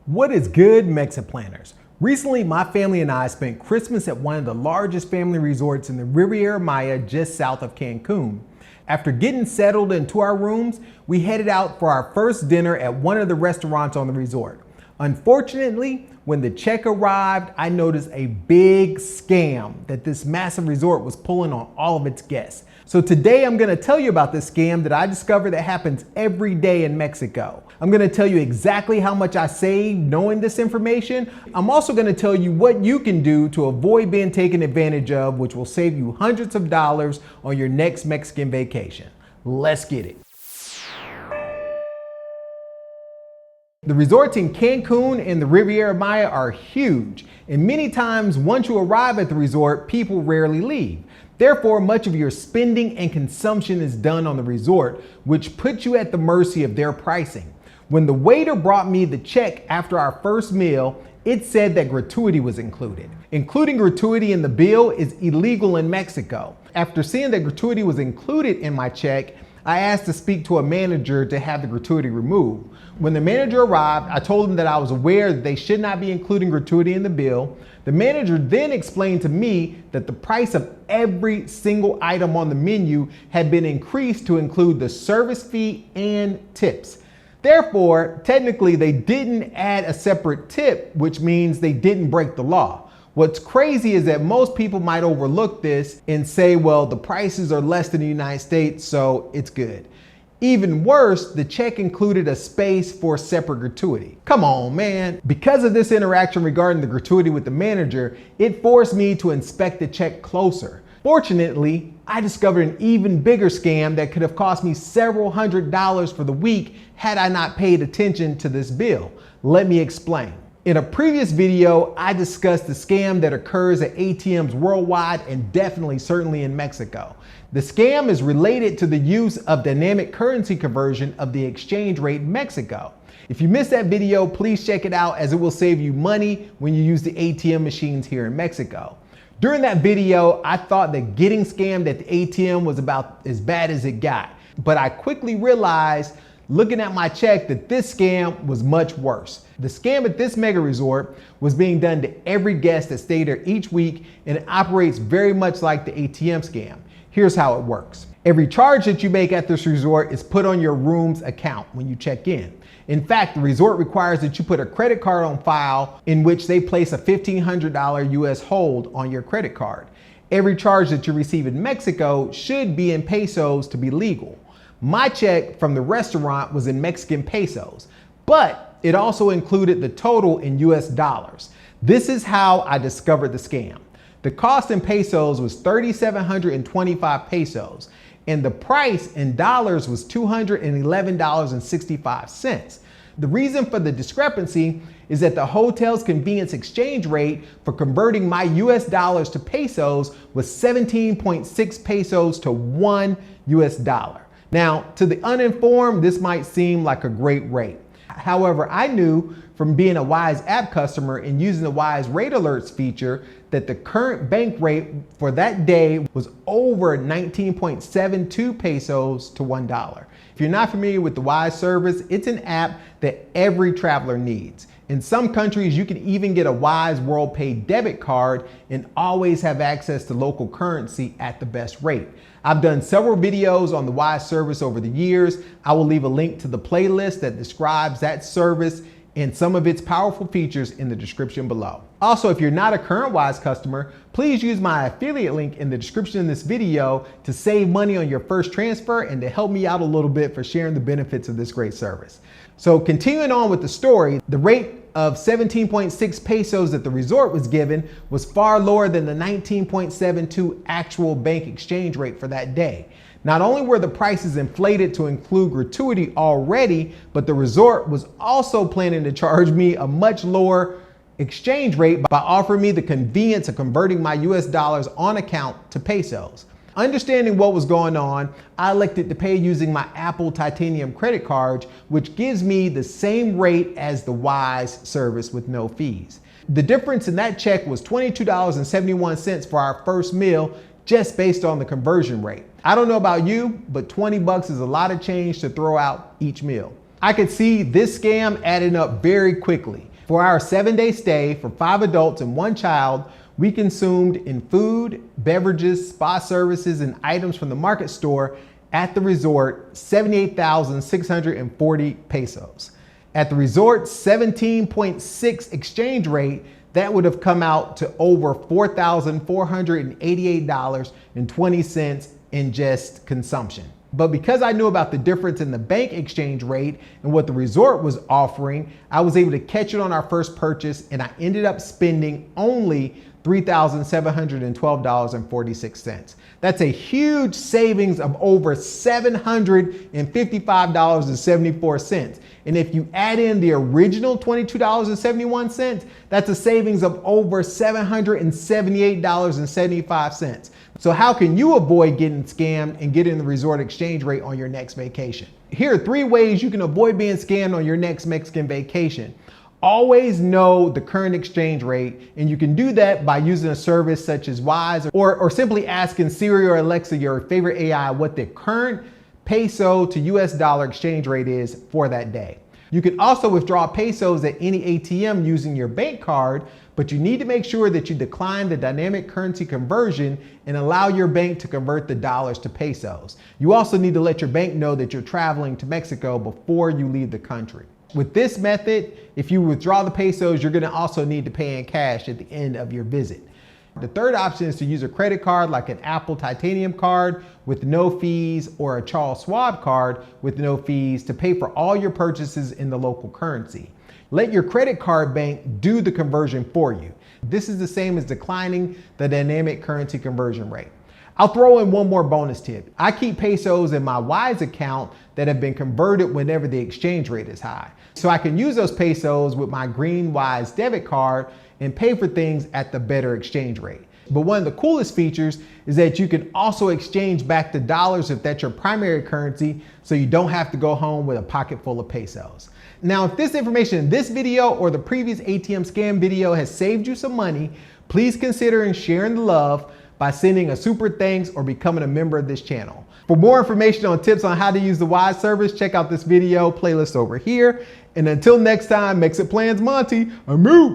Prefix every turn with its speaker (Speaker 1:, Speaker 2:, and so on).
Speaker 1: What is good, Mexit planners? Recently, my family and I spent Christmas at one of the largest family resorts in the Riviera Maya just south of Cancun. After getting settled into our rooms, we headed out for our first dinner at one of the restaurants on the resort. Unfortunately, when the check arrived, I noticed a big scam that this massive resort was pulling on all of its guests. So today I'm gonna tell you about this scam that I discovered that happens every day in Mexico. I'm gonna tell you exactly how much I saved knowing this information. I'm also gonna tell you what you can do to avoid being taken advantage of, which will save you hundreds of dollars on your next Mexican vacation. Let's get it. The resorts in Cancun and the Riviera Maya are huge, and many times once you arrive at the resort, people rarely leave. Therefore, much of your spending and consumption is done on the resort, which puts you at the mercy of their pricing. When the waiter brought me the check after our first meal, it said that gratuity was included. Including gratuity in the bill is illegal in Mexico. After seeing that gratuity was included in my check, I asked to speak to a manager to have the gratuity removed. When the manager arrived, I told him that I was aware that they should not be including gratuity in the bill. The manager then explained to me that the price of every single item on the menu had been increased to include the service fee and tips. Therefore, technically they didn't add a separate tip, which means they didn't break the law. What's crazy is that most people might overlook this and say, well, the prices are less than the United States, so it's good. Even worse, the check included a space for separate gratuity. Come on, man. Because of this interaction regarding the gratuity with the manager, it forced me to inspect the check closer. Fortunately, I discovered an even bigger scam that could have cost me several $100s for the week had I not paid attention to this bill. Let me explain. In a previous video, I discussed the scam that occurs at ATMs worldwide and certainly in Mexico. The scam is related to the use of dynamic currency conversion of the exchange rate in Mexico. If you missed that video, please check it out as it will save you money when you use the ATM machines here in Mexico. During that video, I thought that getting scammed at the ATM was about as bad as it got, but I quickly realized looking at my check that this scam was much worse. The scam at this mega resort was being done to every guest that stayed there each week, and it operates very much like the ATM scam. Here's how it works. Every charge that you make at this resort is put on your room's account when you check in. In fact, the resort requires that you put a credit card on file in which they place a $1,500 US hold on your credit card. Every charge that you receive in Mexico should be in pesos to be legal. My check from the restaurant was in Mexican pesos, but it also included the total in US dollars. This is how I discovered the scam. The cost in pesos was 3,725 pesos, and the price in dollars was $211.65. The reason for the discrepancy is that the hotel's convenience exchange rate for converting my US dollars to pesos was 17.6 pesos to $1 US. Now, to the uninformed, this might seem like a great rate. However, I knew from being a Wise app customer and using the Wise Rate Alerts feature that the current bank rate for that day was over 19.72 pesos to $1. If you're not familiar with the Wise service, it's an app that every traveler needs. In some countries, you can even get a Wise WorldPay debit card and always have access to local currency at the best rate. I've done several videos on the Wise service over the years. I will leave a link to the playlist that describes that service and some of its powerful features in the description below. Also, if you're not a current Wise customer, please use my affiliate link in the description of this video to save money on your first transfer and to help me out a little bit for sharing the benefits of this great service. So continuing on with the story, the rate of 17.6 pesos that the resort was given was far lower than the 19.72 actual bank exchange rate for that day. Not only were the prices inflated to include gratuity already, but the resort was also planning to charge me a much lower exchange rate by offering me the convenience of converting my US dollars on account to pesos. Understanding what was going on, I elected to pay using my Apple Titanium credit card, which gives me the same rate as the Wise service with no fees. The difference in that check was $22.71 for our first meal, just based on the conversion rate. I don't know about you, but 20 bucks is a lot of change to throw out each meal. I could see this scam adding up very quickly. For our 7-day stay for 5 adults and 1 child, we consumed in food, beverages, spa services, and items from the market store at the resort 78,640 pesos. At the resort's 17.6 exchange rate, that would have come out to over $4,488.20 in just consumption. But because I knew about the difference in the bank exchange rate and what the resort was offering, I was able to catch it on our first purchase, and I ended up spending only $3,712.46. That's a huge savings of over $755.74. And if you add in the original $22.71, that's a savings of over $778.75. So how can you avoid getting scammed and getting the resort exchange rate on your next vacation? Here are 3 ways you can avoid being scammed on your next Mexican vacation. Always know the current exchange rate, and you can do that by using a service such as Wise or simply asking Siri or Alexa, your favorite AI, what the current peso to US dollar exchange rate is for that day. You can also withdraw pesos at any ATM using your bank card, but you need to make sure that you decline the dynamic currency conversion and allow your bank to convert the dollars to pesos. You also need to let your bank know that you're traveling to Mexico before you leave the country. With this method, if you withdraw the pesos, you're gonna also need to pay in cash at the end of your visit. The third option is to use a credit card like an Apple Titanium card with no fees or a Charles Schwab card with no fees to pay for all your purchases in the local currency. Let your credit card bank do the conversion for you. This is the same as declining the dynamic currency conversion rate. I'll throw in one more bonus tip. I keep pesos in my Wise account that have been converted whenever the exchange rate is high. So I can use those pesos with my green Wise debit card and pay for things at the better exchange rate. But one of the coolest features is that you can also exchange back to dollars if that's your primary currency, so you don't have to go home with a pocket full of pesos. Now, if this information in this video or the previous ATM scam video has saved you some money, please consider sharing the love by sending a super thanks or becoming a member of this channel. For more information on tips on how to use the Wise service, check out this video playlist over here. And until next time, MexitPlans Monty, I'm out.